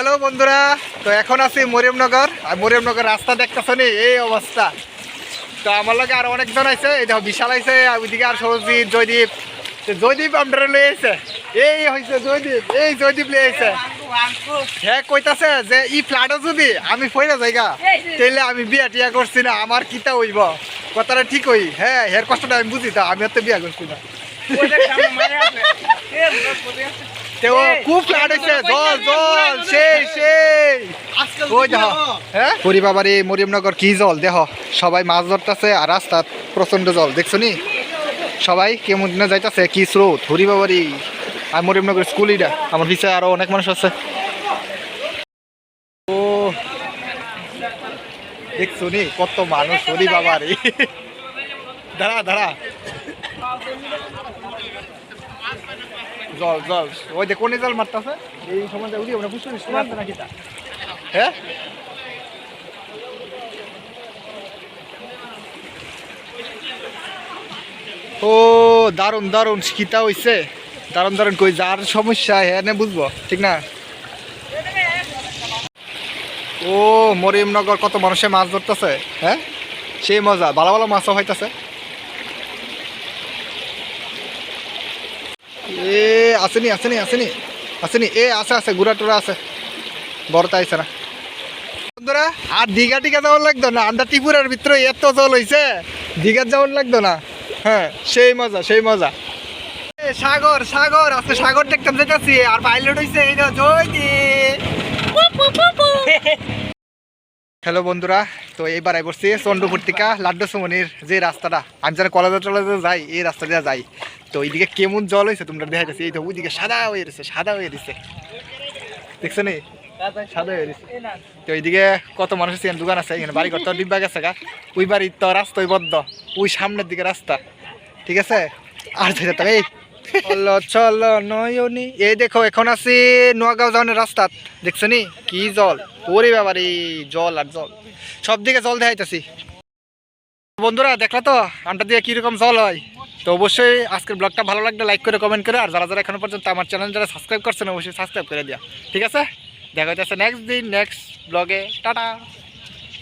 Hello বন্ধুরা, তো এখন আছি মরিয়মনগর। আর মরিয়মনগর রাস্তা দেখতেছো নি এই অবস্থা। তো আমার লগে আর অনেকজন আছে, এই দেখো বিশাল আছে, ওইদিকে আর সৌজিৎ, জয়দীপ। জয়দীপ আমরা লয়ে আইছে, এই হয়েছে জয়দীপ, এই জয়দীপ লয়ে আইছে। হ্যাঁ কইতাছে যে ই ফ্ল্যাটও যদি আমি ফইরা যাইগা তাইলে আমি বিয়া টিয়া করছি না, আমার কিতা হইব। কথাটা ঠিক হই, হ্যাঁ হের কষ্টটা আমি বুঝি, তা আমি তো বিয়া করছি না। খুব ফ্ল্যাট হয়েছে, জল জল সেই সেই। ওই দেখো হ্যাঁ পরিবাবাড়ি মরিয়মনগর কি জল দেখো, সবাই মাছ ধরতেছে আর রাস্তা প্রচন্ড জল দেখছো নি, সবাই কেমন যাইতেছে, কি স্রোত। হরিবাবাড়ি আর মরিয়মনগর স্কুল, এটা আমার পিছনে আরো অনেক মানুষ আছে। ও দেখছো নি কত মানুষ, হরিবাবাড়ি। দাঁড়া দাঁড়া, জল জল ওই যে কোনে জল মারতেছে এই সময় উড়ি আমরা বুঝতে পারছি নাকি তা। হ্যাঁ ও দারুণ দারুণ কিতা হইছে, দারুণ দারুণ। কই যার সমস্যা হ্যাঁ না বুঝবো, ঠিক না। ও মরিয়মনগর কত মানুষে মাছ ধরতেছে, হ্যাঁ সেই মজা, ভালো ভালো মাছও হইতেছে। এ আসেনি আসেনি আসেনি আসেনি, এ আছে আছে, গুড়া টুরা আছে, বড়টা আইসে না। বন্ধুরা আর দীঘা টিঘা যাওয়ার লাগতো না, আমরা ত্রিপুরার ভিতরে এত জল হয়েছে, দীঘার যাওয়ার লাগতো না। হ্যাঁ সেই মজা সেই মজা। সাগর সাগর আজকে সাগর দেখতাম যেতেছি, আর পাইলট হয়েছে এই জয়দীপ। হ্যালো বন্ধুরা, তো এইবার আই বসছি চন্দ্রপুর থেকে লাড্ডু সুমনির যে রাস্তাটা, আমি যারা কলেজে টলেজে যাই এই রাস্তা দিয়ে যাই। তো এইদিকে কেমন জল হয়েছে তোমরা দেখাইতেছি, এই তো ওইদিকে সাদা হয়ে গেছে, সাদা হয়ে গেছে, দেখছো নি সাদা হয়ে গেছে। তো এইদিকে কত মানুষ আছে, দোকান আছে, এখানে বাড়ি করতে ডিব্বা গেছে গা, ওই বাড়ির তো রাস্তায় বদ্ধ, ওই সামনের দিকে রাস্তা, ঠিক আছে। আর যেতে এই চলো চলো নয়নি, এই দেখো এখন আছি নোয়াগাঁও যাওয়ার রাস্তা, দেখছো নি কি জল, ওরে বাবারে জল আর জল, সব দিকে জল দেখাইতেছি। বন্ধুরা দেখলা তো আমটা দিয়ে কিরকম জল হয়। তো অবশ্যই আজকের ব্লগটা ভালো লাগলে লাইক করে কমেন্ট করে, আর যারা যারা এখনো পর্যন্ত আমার চ্যানেল যারা সাবস্ক্রাইব করছেন অবশ্যই সাবস্ক্রাইব করে দিয়া, ঠিক আছে। দেখা যাচ্ছে নেক্সট দিন নেক্সট ব্লগে, টাটা।